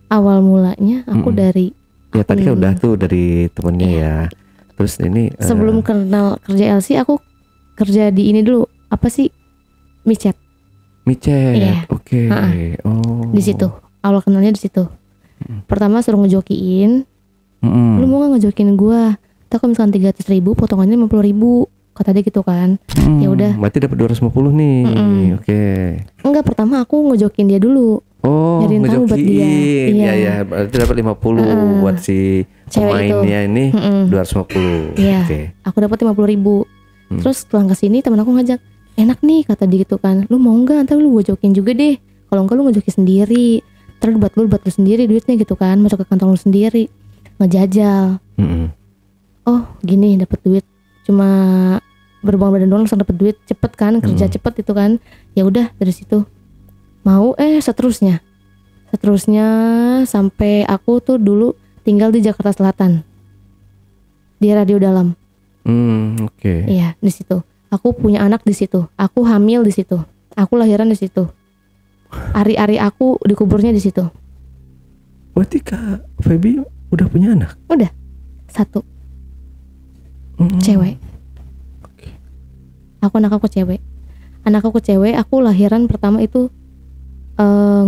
Awal mulanya aku dari. Ya tadi kan udah tuh dari temennya ya. Terus ini. Sebelum kenal kerja LC aku kerja di ini dulu. Apa sih? Micet. Oke. Oh. Di situ. Awal kenalnya di situ. Pertama suruh ngejokiin. Lu mau gak ngejokiin gua? Kita kalau misalkan 300.000 potongannya 50.000 kata dia gitu kan. Ya udah. Berarti dapat 250 nih. Oke. Enggak, pertama aku ngejokin dia dulu. Oh, nyariin tamu buat dia. Iya, berarti dapat 50 buat si pemainnya ini 250. Iya. Oke. Aku dapat 50.000. Terus setelah kesini teman aku ngajak, enak nih kata dia gitu kan. Lu mau nggak? Ntar lu gue jokin juga deh. Kalau enggak lu ngejokin sendiri. Terus buat lu sendiri duitnya gitu kan. Masuk ke kantong lu sendiri. Ngejajal. Oh gini dapat duit. Cuma berbang badan doang langsung dapat duit cepet kan, kerja cepet itu kan. Ya udah dari situ mau seterusnya sampai aku tuh dulu tinggal di Jakarta Selatan di Radio Dalam. Oke. Iya di situ. Aku punya anak di situ. Aku hamil di situ. Aku lahiran di situ. Ari-ari aku dikuburnya di situ. Berarti Kak Feby udah punya anak? Udah 1. Cewek. Anak aku cewek. Anak aku cewek. Aku lahiran pertama itu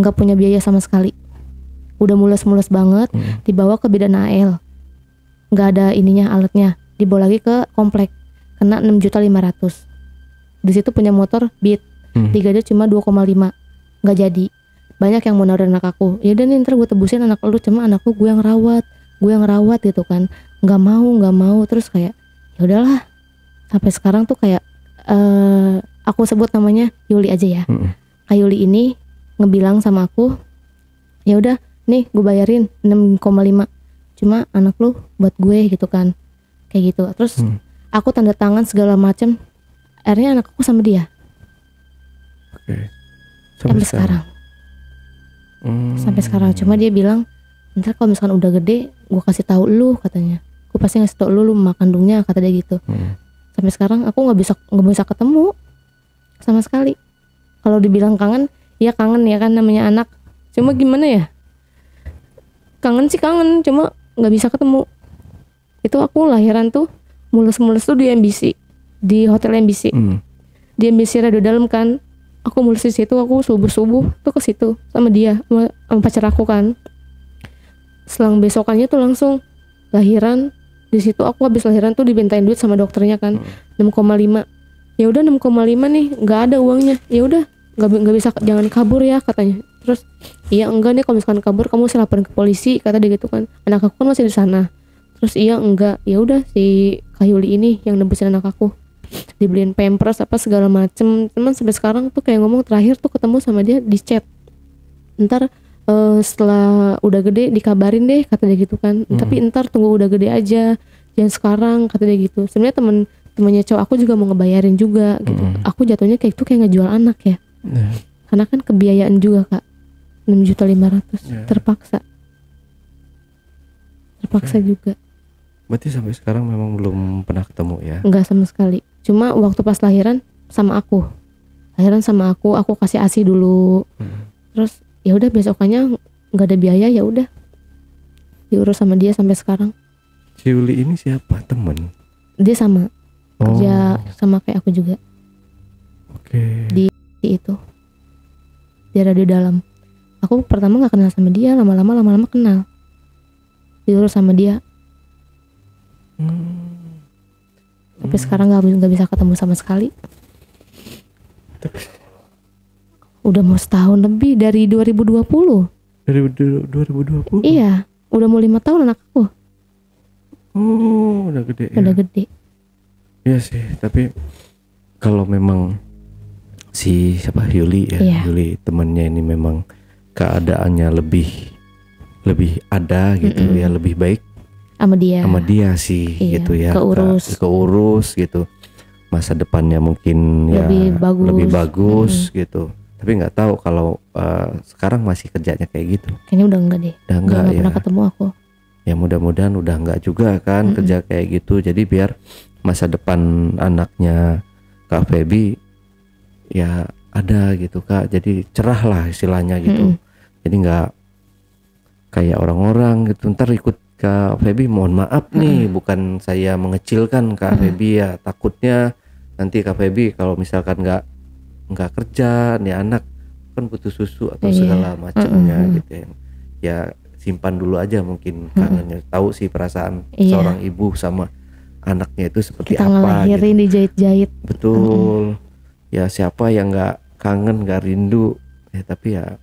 nggak punya biaya sama sekali. udah mules-mules banget, dibawa ke bidan AL, nggak ada ininya alatnya, dibawa lagi ke komplek, kena 6.500.000. Di situ punya motor Beat, digaji cuma 2,5, nggak jadi. Banyak yang mau nawarin anak aku, ya udah nih ntar gue tebusin anak lu, cuma anak lu gue yang rawat gitu kan, nggak mau, terus kayak ya udahlah. Sampai sekarang tuh kayak aku sebut namanya Yuli aja ya. Kak Yuli ini ngebilang sama aku, ya udah nih gue bayarin 6,5, cuma anak lu buat gue gitu kan, kayak gitu. Terus aku tanda tangan segala macam, akhirnya anak aku sama dia. Sampai sekarang. Sampai sekarang. Cuma dia bilang, ntar kalau misalkan udah gede, gue kasih tahu lu katanya. Gue pasti ngasih tahu lu emak kandungnya, kata dia gitu. Sampai sekarang aku nggak bisa ketemu sama sekali. Kalau dibilang kangen, ya kangen ya kan, namanya anak. Cuma gimana ya? Kangen sih kangen, cuma nggak bisa ketemu. Itu aku lahiran tuh mulus-mulus tuh di MBC, di hotel MBC. Di MBC Radio Dalam kan. Aku mulus di situ, aku subuh tuh ke situ sama dia, sama pacar aku kan. Selang besokannya tuh langsung lahiran. Di situ aku habis lahiran tuh dibintain duit sama dokternya kan, 6,5. Ya udah 6,5 nih, nggak ada uangnya. Ya udah, nggak bisa, jangan kabur ya katanya. Terus iya enggak nih, kalau misalkan kabur kamu bisa laporin ke polisi, kata dia gitu kan. Anak aku kan masih di sana. Terus iya enggak, ya udah si Kak Yuli ini yang nebusin anak aku, dibeliin pampers apa segala macem. Cuman sampai sekarang tuh kayak ngomong, terakhir tuh ketemu sama dia di chat, ntar setelah udah gede dikabarin deh, kata dia gitu kan. Tapi ntar tunggu udah gede aja, jangan sekarang, kata dia gitu. Sebenarnya temennya cowok aku juga mau ngebayarin juga gitu. Aku jatuhnya kayak itu kayak ngejual anak ya. Karena kan kebiayaan juga Kak, 6.500.000. Terpaksa juga. Berarti sampai sekarang memang belum pernah ketemu ya? Enggak sama sekali. Cuma waktu pas lahiran sama aku kasih ASI dulu. Terus ya udah besokannya nggak ada biaya, ya udah diurus sama dia sampai sekarang. Si Yuli ini siapa? Temen? Dia sama kerja sama kayak aku juga. Di itu, di Radio Dalam. Aku pertama nggak kenal sama dia, lama-lama kenal, diurus sama dia. Tapi sekarang nggak bisa ketemu sama sekali. Udah mau setahun lebih, dari 2020. Dari 2020? Iya, udah mau 5 tahun anak aku. Oh, udah gede. Udah gede. Iya sih, tapi kalau memang si Yuli ya, iya. Yuli temannya ini memang keadaannya lebih ada gitu ya, lebih baik sama dia sih, iya, gitu ya. Keurus gitu. Masa depannya mungkin lebih bagus gitu. Tapi nggak tahu kalau sekarang masih kerjanya kayak gitu. Kayaknya udah enggak deh. Udah enggak ya. Pernah ketemu aku. Ya mudah-mudahan udah enggak juga kan kerja kayak gitu. Jadi biar masa depan anaknya Kak Feby ya ada gitu Kak. Jadi cerah lah istilahnya gitu. Jadi nggak kayak orang-orang gitu ntar ikut Kak Feby. Mohon maaf nih, bukan saya mengecilkan Kak Feby ya. Takutnya nanti Kak Feby kalau misalkan nggak kerja, nih anak kan butuh susu atau segala macamnya gitu ya, simpan dulu aja mungkin kangennya. Tahu sih perasaan seorang ibu sama anaknya itu seperti kita apa ngelahirin gitu. Dijahit-jahit. Betul. Ya siapa yang nggak kangen, nggak rindu ya, tapi ya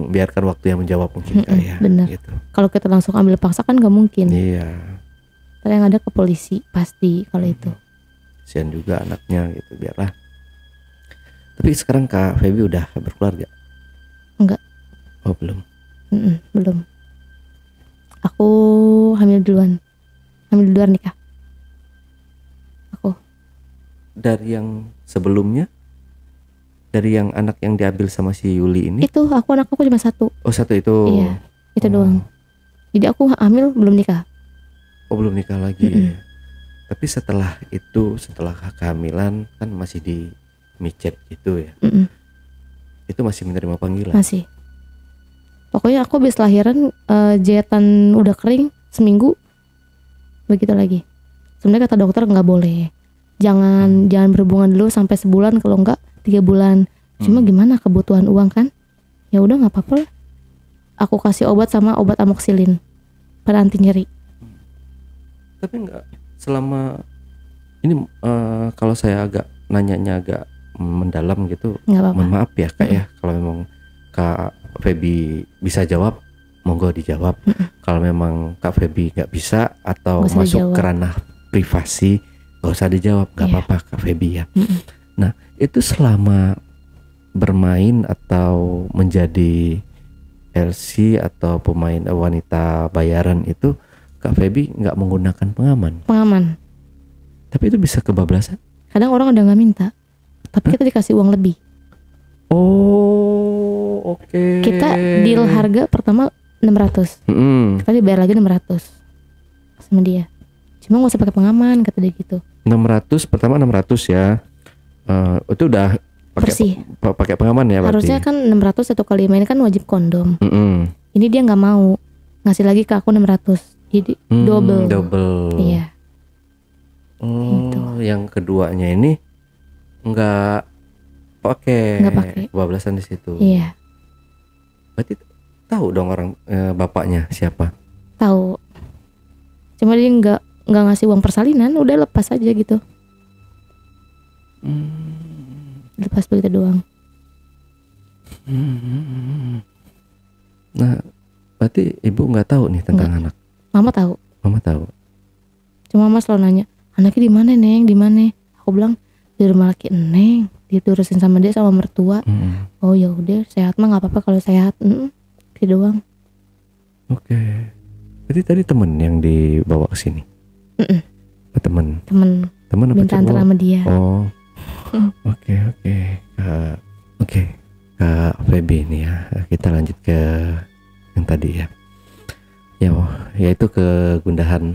biarkan waktu yang menjawab mungkin ya. Bener. Gitu. Kalau kita langsung ambil paksa kan nggak mungkin. Iya. Tapi yang ada ke polisi pasti kalau itu. Kasian juga anaknya gitu, biarlah. Tapi sekarang Kak Feby udah berkeluarga? Enggak. Oh belum? Belum. Aku hamil duluan nikah. Aku. Dari yang sebelumnya? Dari yang anak yang diambil sama si Yuli ini? Itu anak aku cuma satu. Oh satu itu? Iya, itu doang. Jadi aku hamil belum nikah. Oh belum nikah lagi. Tapi setelah itu, setelah kehamilan kan masih di micet gitu ya. Itu masih menerima panggilan? Masih. Pokoknya aku habis lahiran jahitan udah kering seminggu, begitu lagi. Sebenarnya kata dokter nggak boleh, jangan berhubungan dulu sampai sebulan, kalau enggak 3 bulan. Cuma gimana, kebutuhan uang kan, ya udah nggak apa-apa lah. aku kasih obat sama obat amoxicillin pada anti nyeri. Tapi enggak selama ini kalau saya agak nanyanya agak mendalam gitu, Nggak apa-apa. mohon maaf ya Kak ya, kalau memang Kak Feby bisa jawab, monggo dijawab. Kalau memang Kak Feby nggak bisa atau Nggak usah masuk dijawab. ke ranah privasi, nggak usah dijawab, nggak Iya. apa-apa Kak Feby ya. Nah itu selama bermain atau menjadi LC atau pemain wanita bayaran itu, Kak Feby nggak menggunakan Pengaman. tapi itu bisa kebablasan. Kadang orang udah nggak minta, tapi kita dikasih uang lebih. Oh, oke. Kita deal harga pertama 600. Kita dibayar lagi 600 sama dia. Cuma nggak usah pakai pengaman, kata dia gitu. 600 pertama 600 ya. Itu udah Bersih. pakai pengaman ya berarti. Harusnya kan 600 satu kali main kan wajib kondom. Ini dia nggak mau, ngasih lagi ke aku 600. Jadi double. Iya. Yang keduanya ini nggak pakai kebablasan di situ. Iya. Berarti tahu dong orang bapaknya siapa? Tahu. Cuma dia nggak ngasih uang persalinan, udah lepas aja gitu. Lepas begitu doang. Nah, berarti ibu nggak tahu nih tentang anak. Mama tahu. Mama tahu. Cuma mama selalu nanya, anaknya di mana Neng? Di mana? Aku bilang di rumah laki Neng. Diturusin sama dia sama mertua. Oh ya udah, sehat mah nggak apa-apa kalau sehat. Gitu doang. Oke. Berarti tadi temen yang dibawa ke sini. Temen apa minta antar sama dia. Oh. Oke. Oke. Kak Feby ini ya. Kita lanjut ke yang tadi ya. Yaitu kegundahan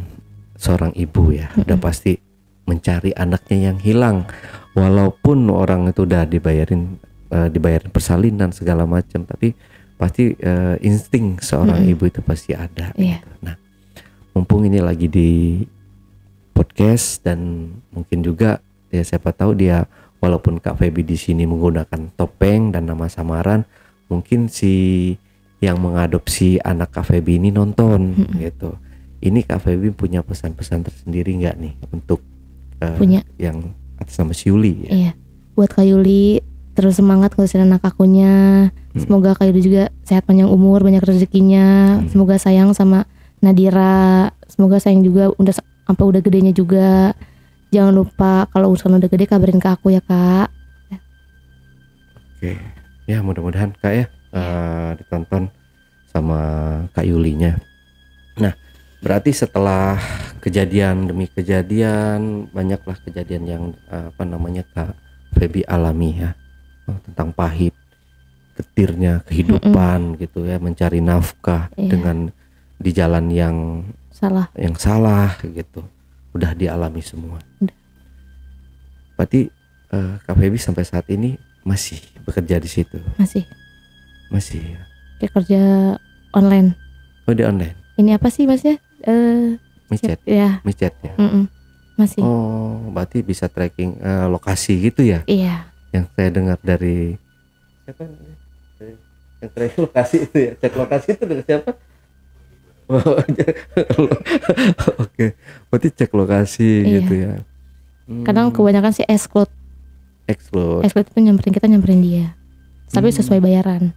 seorang ibu ya. Udah pasti mencari anaknya yang hilang, walaupun orang itu udah dibayarin persalinan segala macam, tapi pasti insting seorang ibu itu pasti ada. Iya. Gitu. Nah, mumpung ini lagi di podcast dan mungkin juga ya siapa tahu dia, walaupun Kak Feby di sini menggunakan topeng dan nama samaran, mungkin si yang mengadopsi anak Kak Feby ini nonton gitu. Ini Kak Feby punya pesan-pesan tersendiri nggak nih untuk punya yang atas nama si Yuli ya? Iya. Buat Kak Yuli, terus semangat ngurusin anak akunya. Semoga Kak Yuli juga sehat panjang umur, banyak rezekinya. Semoga sayang sama Nadira. Semoga sayang juga sampai udah gedenya juga. Jangan lupa kalau urusan udah gede kabarin ke aku ya Kak. Oke. Ya mudah-mudahan Kak ya ditonton sama Kak Yulinya. Nah, berarti setelah kejadian demi kejadian, banyaklah kejadian yang Kak Feby alami ya, tentang pahit getirnya kehidupan gitu ya, mencari nafkah dengan di jalan yang salah gitu, udah dialami semua. Berarti Kak Feby sampai saat ini masih bekerja di situ? Masih ya. Kayak kerja online. Oh, di online. Ini apa sih Masnya? Micet. Ya. Micet ya. Masih. Oh, berarti bisa tracking lokasi gitu ya? Iya. Yang saya dengar dari siapa? Yang tracking lokasi itu ya. Cek lokasi itu dengan siapa? Oke. Berarti cek lokasi gitu ya. Kadang kebanyakan sih exclude itu nyamperin dia. Tapi sesuai bayaran.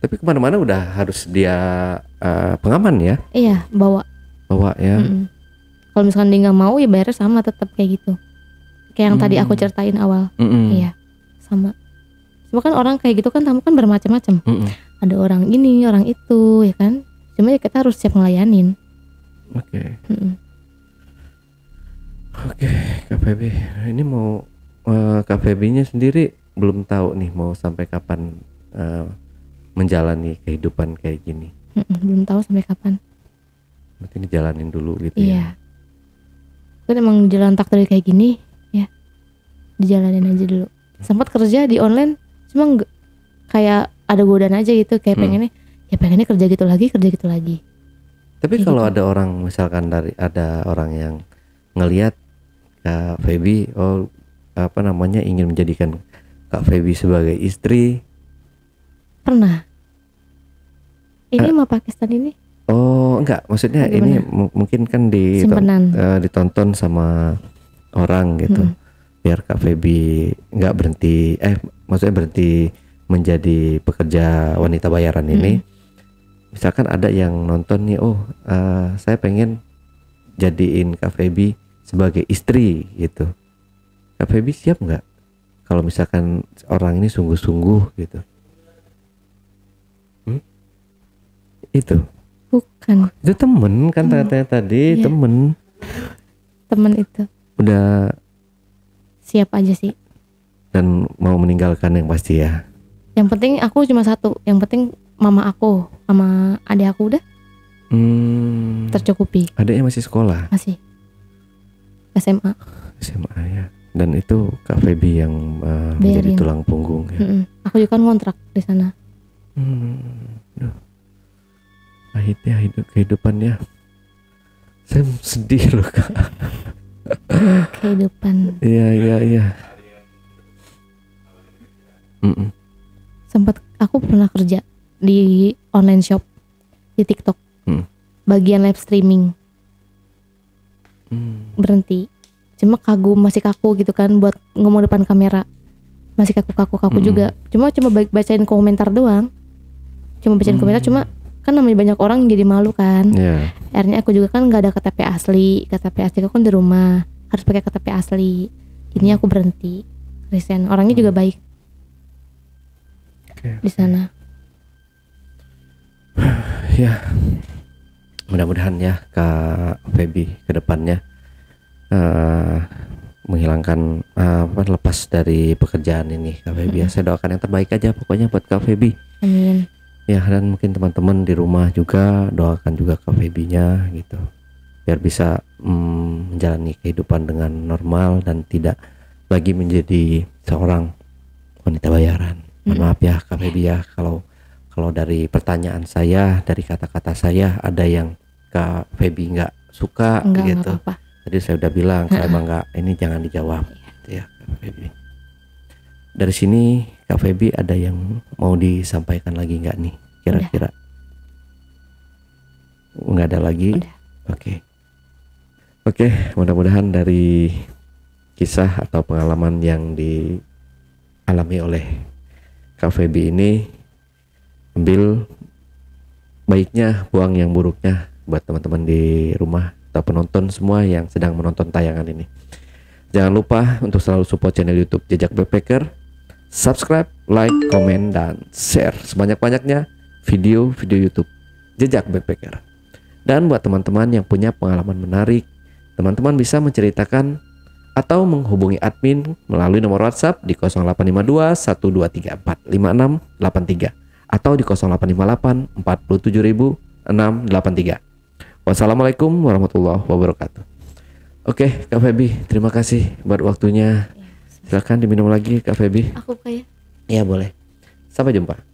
Tapi kemana-mana udah harus dia pengaman ya? Iya, bawa ya. Kalau misalkan dia nggak mau ya bayarnya sama, tetap kayak gitu. Kayak yang tadi aku ceritain awal. Iya, sama. Cuma kan orang kayak gitu kan tamu kan bermacam-macam. Ada orang ini, orang itu, ya kan. Cuma ya kita harus siap ngelayanin. Oke. Oke, Kak Feby. Ini mau Kak Feby-nya sendiri belum tahu nih mau sampai kapan menjalani kehidupan kayak gini. Belum tahu sampai kapan. Berarti dijalanin dulu gitu ya. Kan emang jalan takdir kayak gini ya, dijalanin aja dulu. Sempat kerja di online, cuma kayak ada godaan aja gitu, kayak pengennya kerja gitu lagi. Tapi kayak kalau gitu. ada orang, misalkan ada orang yang ngelihat Kak Feby, ingin menjadikan Kak Feby sebagai istri. Pernah Ini mah Pakistan ini. Oh enggak, maksudnya Bagaimana? ini mungkin kan Simpenan. ditonton sama orang gitu, biar Kak Feby nggak berhenti, maksudnya berhenti menjadi pekerja wanita bayaran ini. Misalkan ada yang nonton nih, saya pengen jadiin Kak Feby sebagai istri gitu. Kak Feby siap nggak kalau misalkan orang ini sungguh-sungguh gitu? Itu. Bukan. Itu temen kan katanya tadi, Iya. Temen itu. Udah Siap aja sih. dan mau meninggalkan yang pasti ya. Yang penting aku cuma satu. Yang penting mama aku sama adik aku udah tercukupi. Adiknya masih sekolah, Masih SMA. SMA ya. Dan itu Kak Feby yang menjadi Bayarin. tulang punggung ya. Aku juga kan ngontrak di sana. Duh. Pahitnya kehidupannya. Saya sedih loh Kak. Kehidupan. Iya. Sempat aku pernah kerja di online shop di TikTok. Bagian live streaming. Berhenti. Cuma masih kaku gitu kan buat ngomong depan kamera. Masih kaku juga. Cuma bacain komentar doang. Cuma bacain komentar, cuma kan namanya banyak orang jadi malu kan. Yeah. Akhirnya aku juga kan nggak ada KTP asli. KTP asli aku kan di rumah, harus pakai KTP asli. Ini aku berhenti, resign. Orangnya juga baik di sana. Ya, mudah-mudahan ya Kak Feby ke depannya menghilangkan lepas dari pekerjaan ini Kak Feby. Saya doakan yang terbaik aja pokoknya buat Kak Feby. Amin. Ya, dan mungkin teman-teman di rumah juga doakan juga Kak Feby-nya gitu, biar bisa menjalani kehidupan dengan normal dan tidak lagi menjadi seorang wanita bayaran. Mohon maaf ya Kak Feby ya, kalau dari pertanyaan saya, dari kata-kata saya ada yang Kak Feby nggak suka Enggak gitu. apa-apa. Tadi saya udah bilang kalau emang nggak, ini jangan dijawab gitu ya Kak Feby. Dari sini Kak Feby ada yang mau disampaikan lagi nggak nih kira-kira? Nggak ada lagi. Udah. Oke, mudah-mudahan dari kisah atau pengalaman yang dialami oleh Kak Feby ini, ambil baiknya, buang yang buruknya buat teman-teman di rumah atau penonton semua yang sedang menonton tayangan ini. Jangan lupa untuk selalu support channel YouTube Jejak Backpacker, subscribe, like, komen, dan share sebanyak-banyaknya video-video YouTube Jejak Backpacker. Dan buat teman-teman yang punya pengalaman menarik, teman-teman bisa menceritakan atau menghubungi admin melalui nomor WhatsApp di 0852 1234 5683 atau di 0858 47683. Wassalamualaikum warahmatullahi wabarakatuh. Oke, Kak Feby, terima kasih buat waktunya. Silakan diminum lagi Kak Feby. Aku kayak Iya boleh. Sampai jumpa.